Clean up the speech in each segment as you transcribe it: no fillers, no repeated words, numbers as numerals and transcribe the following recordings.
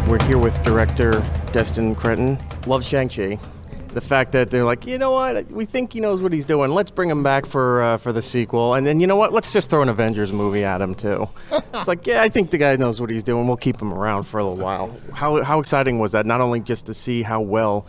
We're here with director Destin Cretton. Love Shang-Chi. The fact that they're like, you know what, we think he knows what he's doing. Let's bring him back for the sequel. And then, you know what, let's just throw an Avengers movie at him, too. It's like, yeah, I think the guy knows what he's doing. We'll keep him around for a little while. How exciting was that? Not only just to see how well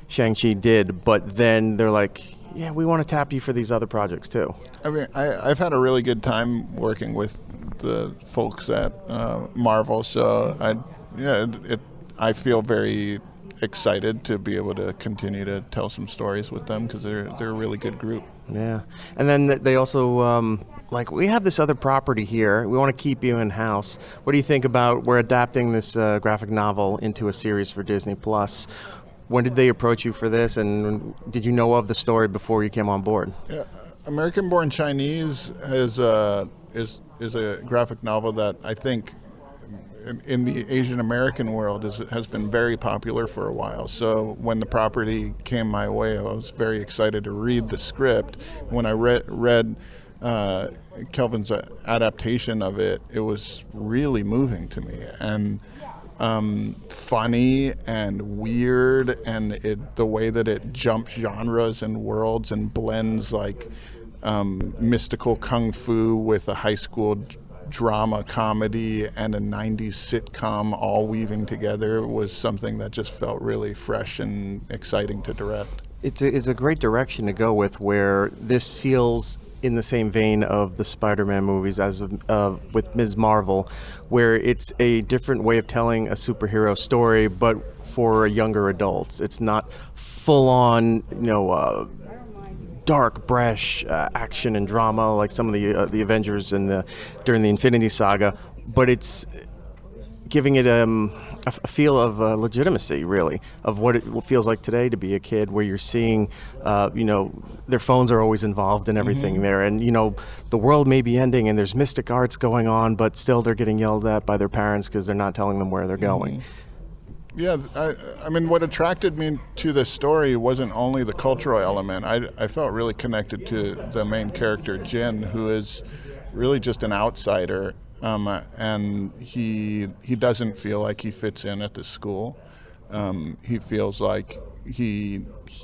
Shang-Chi did, but then they're like, yeah, we want to tap you for these other projects, too. I mean, I've had a really good time working with the folks at Marvel, so I feel very excited to be able to continue to tell some stories with them because they're a really good group. Yeah, and then they also we have this other property here. We want to keep you in house. What do you think about we're adapting this graphic novel into a series for Disney Plus? When did they approach you for this, and did you know of the story before you came on board? Yeah, American Born Chinese is a graphic novel that I think in the Asian American world has been very popular for a while. So when the property came my way, I was very excited to read the script. When I read Kelvin's adaptation of it, it was really moving to me and funny and weird, and the way that it jumps genres and worlds and blends like mystical kung fu with a high school drama comedy and a 90s sitcom all weaving together was something that just felt really fresh and exciting to direct. It's a great direction to go with, where this feels in the same vein of the Spider-Man movies as with Ms. Marvel, where it's a different way of telling a superhero story, but for younger adults. It's not full-on, dark, brash action and drama like some of the Avengers during the Infinity Saga, but it's giving it a feel of legitimacy, really, of what it feels like today to be a kid, where you're seeing, their phones are always involved in everything there, and the world may be ending and there's mystic arts going on, but still they're getting yelled at by their parents because they're not telling them where they're going. Yeah, I mean, what attracted me to this story wasn't only the cultural element. I felt really connected to the main character, Jin, who is really just an outsider, and he doesn't feel like he fits in at the school. He feels like he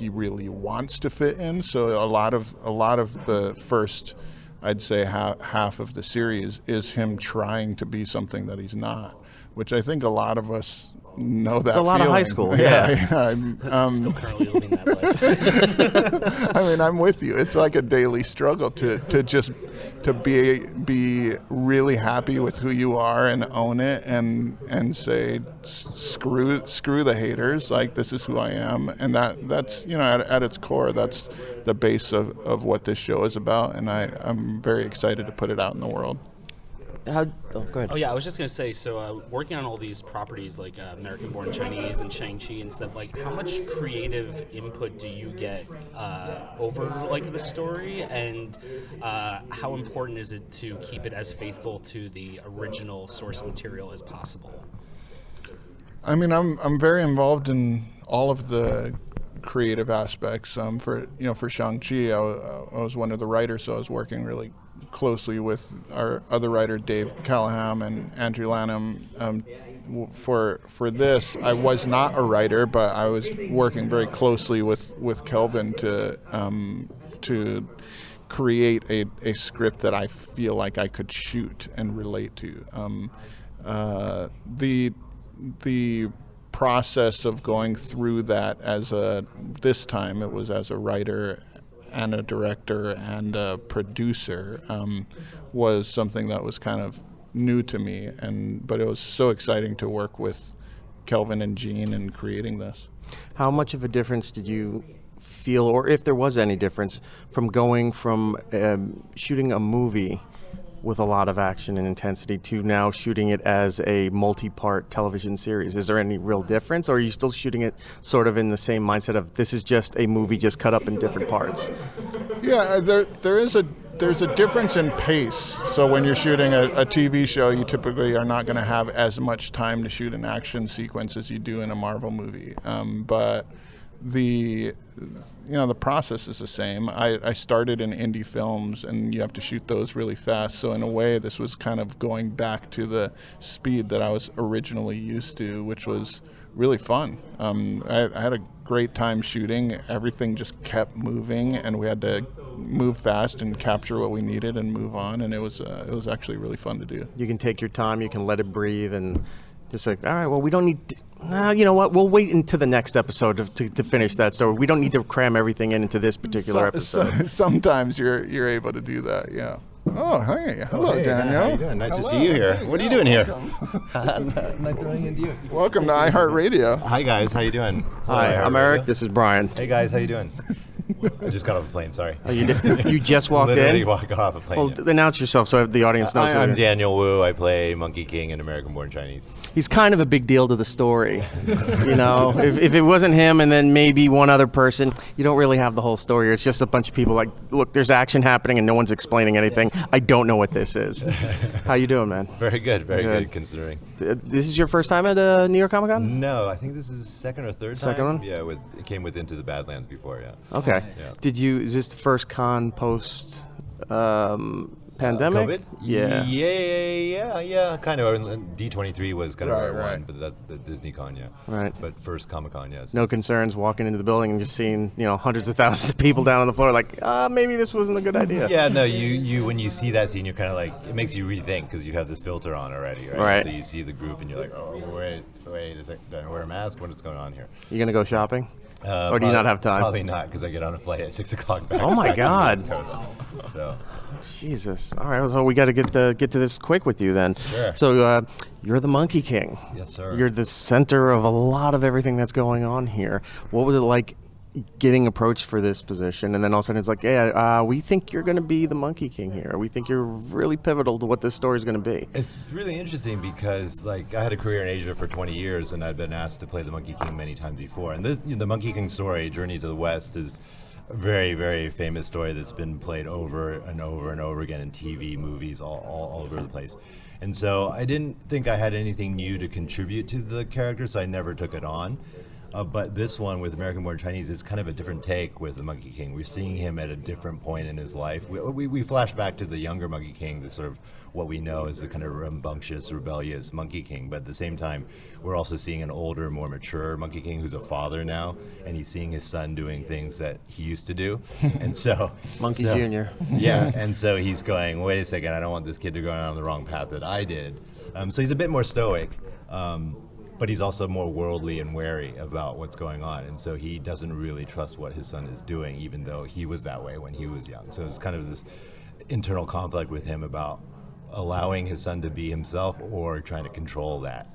really wants to fit in. So a lot of the first, I'd say, half of the series is him trying to be something that he's not, which I think a lot of us know that. It's a lot feeling. of high school. I'm still currently living that life. I mean, I'm with you. It's like a daily struggle to be really happy with who you are and own it and say screw the haters. Like, this is who I am, and that's at its core, that's the base of what this show is about. And I'm very excited to put it out in the world. Go ahead. Oh yeah, I was just gonna say. So working on all these properties like American Born Chinese and Shang-Chi and stuff, like how much creative input do you get over like the story, and how important is it to keep it as faithful to the original source material as possible? I mean, I'm very involved in all of the creative aspects. For Shang-Chi, I was one of the writers, so I was working really closely with our other writer, Dave Callahan and Andrew Lanham. For this, I was not a writer, but I was working very closely with Kelvin to create a script that I feel like I could shoot and relate to. The process of going through that this time it was as a writer and a director and a producer, was something that was kind of new to me, but it was so exciting to work with Kelvin and Jean in creating this. How much of a difference did you feel, or if there was any difference, from going from shooting a movie with a lot of action and intensity to now shooting it as a multi-part television series? Is there any real difference, or are you still shooting it sort of in the same mindset of this is just a movie just cut up in different parts? Yeah, there's a difference in pace. So when you're shooting a TV show, you typically are not going to have as much time to shoot an action sequence as you do in a Marvel movie. But the the process is the same. I started in indie films, and you have to shoot those really fast. So in a way, this was kind of going back to the speed that I was originally used to, which was really fun. I had a great time shooting. Everything just kept moving, and we had to move fast and capture what we needed and move on. And it was actually really fun to do. You can take your time. You can let it breathe, and just like, all right, well, we don't need. You know what? We'll wait until the next episode to finish that story. We don't need to cram everything into this particular episode. Sometimes you're able to do that. Yeah. Oh, hey. Hello, hey, Daniel. How you doing? Nice to see you here. What are you doing here? Nice running into you. Welcome to iHeartRadio. Hi, guys. How you doing? Hi, I'm Eric. This is Brian. Hey, guys. How you doing? I just got off a plane, sorry. Oh, you just walked Literally in? got off a plane. Well, announce yourself so the audience knows. I'm Daniel Wu. I play Monkey King in American Born Chinese. He's kind of a big deal to the story. If it wasn't him and then maybe one other person, you don't really have the whole story. It's just a bunch of people like, look, there's action happening and no one's explaining anything. I don't know what this is. How you doing, man? Very good, very good considering. This is your first time at New York Comic Con? No, I think this is second or third Second time. one? Yeah, it came with Into the Badlands before, yeah. Okay. Yeah. Is this the first con post pandemic? COVID? Yeah. Yeah, kind of. D23 was kind of our one, but that's the Disney Con, yeah. Right. But first Comic Con, yes. No concerns walking into the building and just seeing, hundreds of thousands of people down on the floor like, maybe this wasn't a good idea. Yeah, no, you when you see that scene, you're kind of like, it makes you rethink because you have this filter on already, right? Right. So you see the group and you're like, oh, wait a second, do I wear a mask? What is going on here? You going to go shopping? Or do you Probably- not have time? Probably not, because I get on a flight at 6 o'clock back. Oh my back to the God. West Coast. So, Jesus. All right, so we got to get to this quick with you then. Sure. So you're the Monkey King. yes, sir. You're the center of a lot of everything that's going on here. What was it like getting approached for this position, and then all of a sudden it's like, yeah, we think you're going to be the Monkey King here. We think you're really pivotal to what this story is going to be. It's really interesting because, like, I had a career in Asia for 20 years, and I've been asked to play the Monkey King many times before. And the Monkey King story, Journey to the West, is a very, very famous story that's been played over and over and over again in TV, movies, all over the place. And so I didn't think I had anything new to contribute to the character, so I never took it on. But this one with American Born Chinese is kind of a different take with the Monkey King. We're seeing him at a different point in his life. We flash back to the younger Monkey King, the sort of what we know as the kind of rambunctious, rebellious Monkey King. But at the same time, we're also seeing an older, more mature Monkey King who's a father now, and he's seeing his son doing things that he used to do. And so Monkey Jr. Yeah, and so he's going, wait a second, I don't want this kid to go down the wrong path that I did. So he's a bit more stoic. But he's also more worldly and wary about what's going on. And so he doesn't really trust what his son is doing, even though he was that way when he was young. So it's kind of this internal conflict with him about allowing his son to be himself or trying to control that,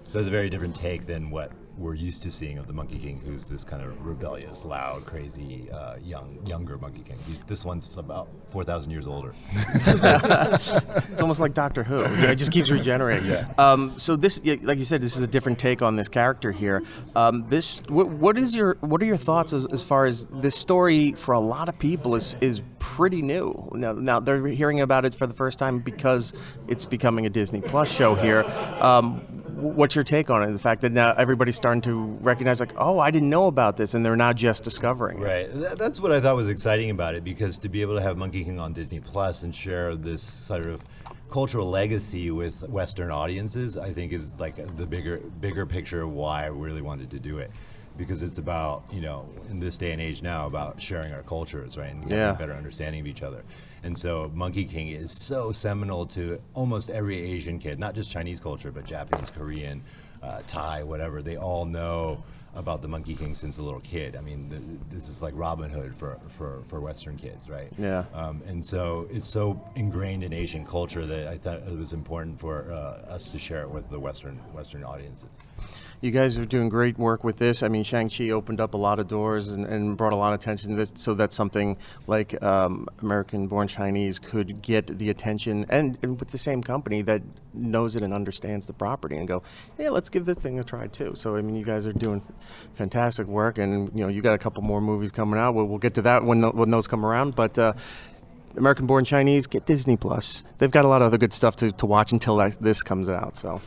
So it's a very different take than what we're used to seeing of the Monkey King, who's this kind of rebellious, loud, crazy, younger Monkey King. This one's about 4,000 years older. It's almost like Doctor Who. It just keeps regenerating. Yeah. So this, like you said, this is a different take on this character here. What are your thoughts as far as this story for a lot of people is pretty new. Now they're hearing about it for the first time because it's becoming a Disney Plus show here. What's your take on it? The fact that now everybody's starting to recognize, like, oh, I didn't know about this, and they're not just discovering it. Right. That's what I thought was exciting about it, because to be able to have Monkey King on Disney Plus and share this sort of cultural legacy with Western audiences, I think is like the bigger picture of why I really wanted to do it. Because it's about, in this day and age now, about sharing our cultures, right? And getting a better understanding of each other. And so Monkey King is so seminal to almost every Asian kid, not just Chinese culture, but Japanese, Korean, Thai, whatever. They all know about the Monkey King since a little kid. I mean, this is like Robin Hood for Western kids, right? Yeah. And so it's so ingrained in Asian culture that I thought it was important for us to share it with the Western audiences. You guys are doing great work with this. I mean, Shang-Chi opened up a lot of doors and brought a lot of attention to this, so that something like American-born Chinese could get the attention, and with the same company that knows it and understands the property, and go, yeah, let's give this thing a try too. So, I mean, you guys are doing fantastic work, and you got a couple more movies coming out. We'll get to that when those come around, but American-born Chinese, get Disney Plus. They've got a lot of other good stuff to watch until this comes out. So,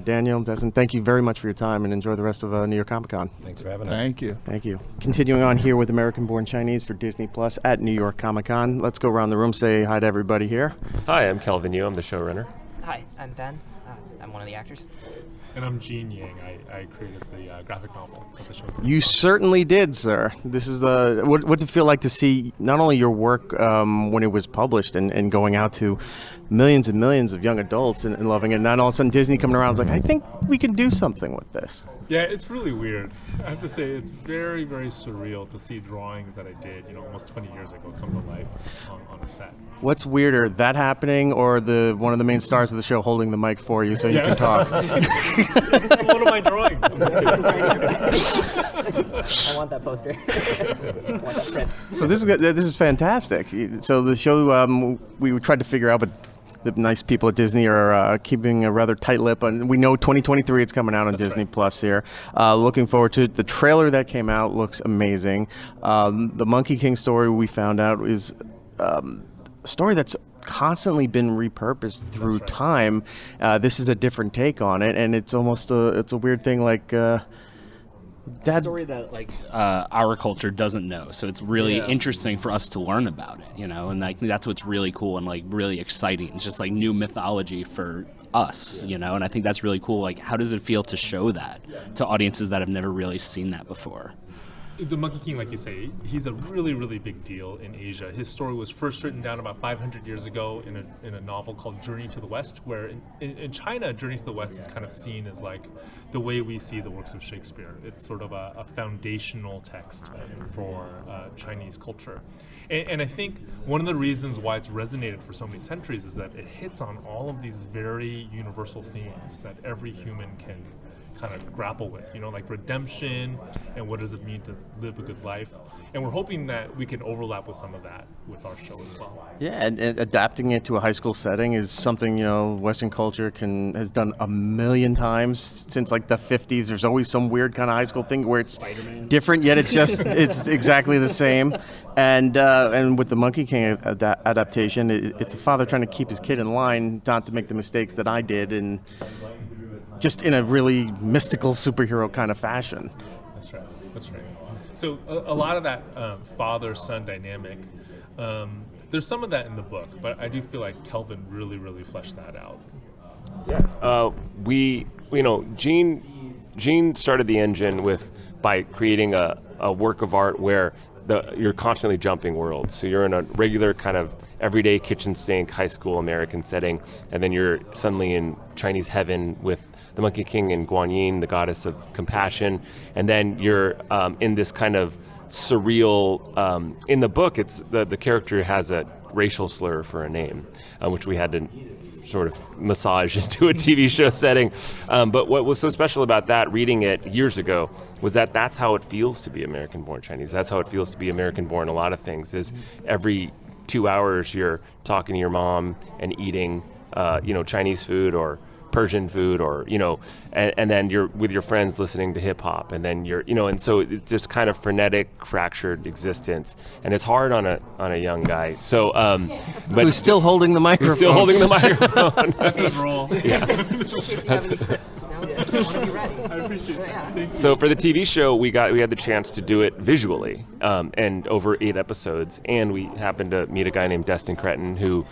Daniel, Destin, thank you very much for your time, and enjoy the rest of New York Comic Con. Thanks for having us. Thank you. Thank you. Continuing on here with American-born Chinese for Disney Plus at New York Comic Con. Let's go around the room, say hi to everybody here. Hi, I'm Kelvin Yu. I'm the showrunner. Hi, I'm Ben. I'm one of the actors. And I'm Gene Yang. I created the graphic novel that the show's You certainly did, sir. This is what's it feel like to see not only your work when it was published and going out to millions and millions of young adults and loving it, and then all of a sudden Disney coming around is like, I think we can do something with this. Yeah, it's really weird. I have to say, it's very, very surreal to see drawings that I did, almost 20 years ago come to life on a set. What's weirder, that happening or one of the main stars of the show holding the mic for you so you can talk? This is one of my drawings. I want that poster. I want that print. So this is fantastic. So the show we tried to figure out, but the nice people at Disney are keeping a rather tight lip. And we know 2023 it's coming out on Disney Plus here. Looking forward to it. The trailer that came out looks amazing. The Monkey King story we found out is a story that's constantly been repurposed through time. This is a different take on it, and it's almost it's a weird thing like that story that our culture doesn't know, so it's really interesting for us to learn about it, and that's what's really cool and really exciting. It's just new mythology for us, and I think that's really cool. How does it feel to show that to audiences that have never really seen that before? The Monkey King, like you say, he's a really, really big deal in Asia. His story was first written down about 500 years ago in a novel called Journey to the West, where in China, Journey to the West is kind of seen as the way we see the works of Shakespeare. It's sort of a foundational text for Chinese culture. And I think one of the reasons why it's resonated for so many centuries is that it hits on all of these very universal themes that every human can kind of grapple with, like redemption and what does it mean to live a good life. And we're hoping that we can overlap with some of that with our show as well. Yeah, and adapting it to a high school setting is something, Western culture has done a million times since the 50s. There's always some weird kind of high school thing where it's Spider-Man. Different, yet it's exactly the same. And with the Monkey King adaptation, it's a father trying to keep his kid in line, not to make the mistakes that I did, and just in a really mystical superhero kind of fashion. That's right. So a lot of that father-son dynamic, there's some of that in the book, but I do feel like Kelvin really, really fleshed that out. Gene started the engine by creating a work of art where you're constantly jumping worlds. So you're in a regular kind of everyday kitchen sink, high school American setting, and then you're suddenly in Chinese heaven with the Monkey King and Guanyin, the goddess of compassion, and then you're in this kind of surreal. In the book, it's the character has a racial slur for a name, which we had to sort of massage into a TV show setting. But what was so special about that, reading it years ago, was that that's how it feels to be American-born Chinese. That's how it feels to be American-born. A lot of things is every 2 hours you're talking to your mom and eating, Chinese food or Persian food, or and then you're with your friends listening to hip hop, and then and so it's this kind of frenetic, fractured existence, and it's hard on a young guy. So, but who's still holding the microphone? Still holding the microphone. That's his role. Yeah. I appreciate that. So for the TV show, we had the chance to do it visually, and over 8 episodes, and we happened to meet a guy named Destin Cretton who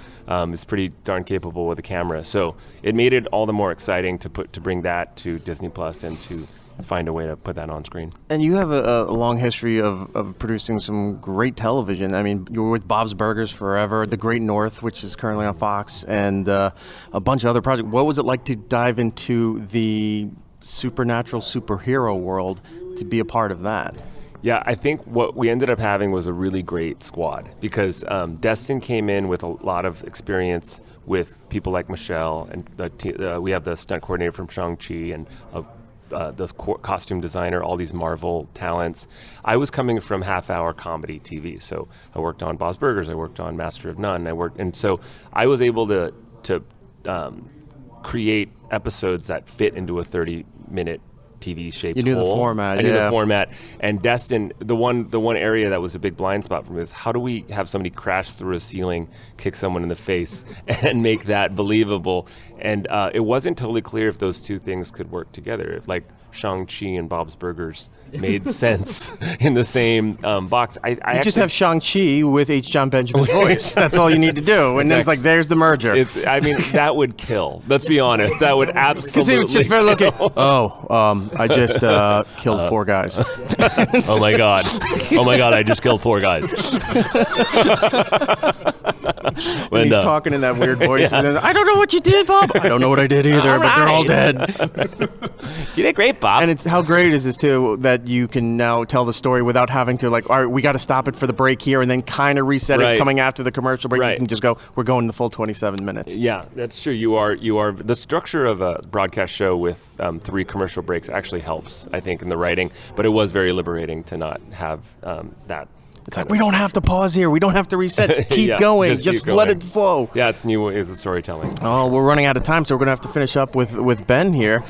is pretty darn capable with a camera. So it made it all the more exciting to bring that to Disney Plus and to find a way to put that on screen. And you have a long history of producing some great television. I mean, you were with Bob's Burgers forever, The Great North, which is currently on Fox, and a bunch of other projects. What was it like to dive into the supernatural superhero world to be a part of that? Yeah, I think what we ended up having was a really great squad because Destin came in with a lot of experience with people like Michelle, and we have the stunt coordinator from Shang-Chi and the costume designer, all these Marvel talents. I was coming from half-hour comedy TV, so I worked on Bob's Burgers, I worked on Master of None, and so I was able to create episodes that fit into a 30-minute TV-shaped You knew the hole. format, I knew yeah. the format. And Destin, the one area that was a big blind spot for me is how do we have somebody crash through a ceiling, kick someone in the face, and make that believable? And it wasn't totally clear if those two things could work together. If, like, Shang-Chi and Bob's Burgers made sense in the same box. I You just actually- have Shang-Chi with H. John Benjamin's voice. That's all you need to do. And then it's like, there's the merger. I mean, that would kill. Let's be honest. That would Because absolutely he was just very looking. kill. I just killed 4 guys. Oh my god! Oh my god! I just killed 4 guys. And he's talking in that weird voice. And then, I don't know what you did, Bob. I don't know what I did either, but they're all dead. You did great, Bob. And it's how great is this too that you can now tell the story without having to like, all right, we got to stop it for the break here, and then kind of reset it coming after the commercial break. Right. You can just go, we're going the full 27 minutes. Yeah, that's true. You are the structure of a broadcast show with 3 commercial breaks actually helps, I think, in the writing. But it was very liberating to not have that. It's like, we don't have to pause here. We don't have to reset. Keep Yeah, going. just Just keep let going. it flow. Yeah, it's new ways of storytelling. Oh, we're running out of time, so we're going to have to finish up with Ben here.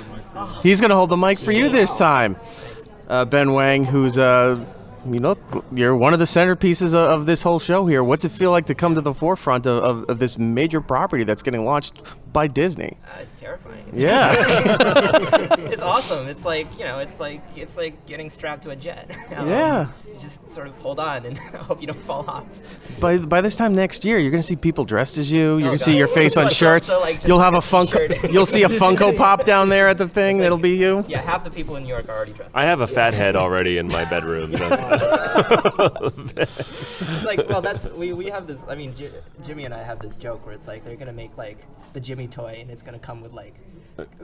He's going to hold the mic for you this time. Ben Wang, who's, you're one of the centerpieces of this whole show here. What's it feel like to come to the forefront of this major property that's getting launched by Disney? It's terrifying. Yeah. It's awesome. It's like, it's like getting strapped to a jet. Yeah. You just sort of hold on and hope you don't fall off. By this time next year, you're going to see people dressed as you. You're going to see God. your face on Like, shirts. also, like, just You'll have a shirt. You'll see a Funko Pop down there at the thing. That'll be you. Yeah, half the people in New York are already dressed. I have a fat head already in my bedroom. It's like, well, we have this. I mean, Jimmy and I have this joke where it's like they're gonna make like the Jimmy toy, and it's gonna come with like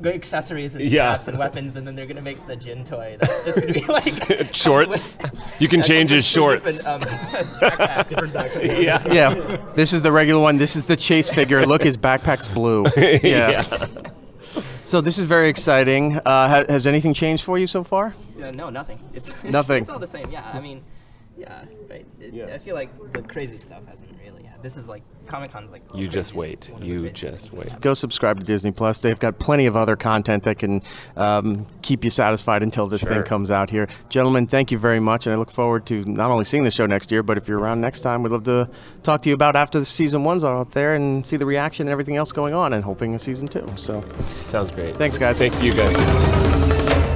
accessories and Yeah. straps and weapons, and then they're gonna make the Jin toy. That's just gonna be like Shorts. You can change his shorts. Different backpacks. Yeah. Yeah. This is the regular one. This is the Chase figure. Look, his backpack's blue. Yeah. So this is very exciting. Has anything changed for you so far? No, nothing. It's Nothing. It's all the same. Yeah, I mean, yeah, right. I feel like the crazy stuff hasn't really. This is like Comic-Con's like. You just craziest- wait. one of the You craziest just things that's wait. happened. Go subscribe to Disney Plus. They've got plenty of other content that can keep you satisfied until this thing comes out here. Gentlemen, thank you very much, and I look forward to not only seeing the show next year, but if you're around next time, we'd love to talk to you about after the season 1's out there and see the reaction and everything else going on, and hoping a season 2. So, Sounds great. thanks, guys. Thank you, guys.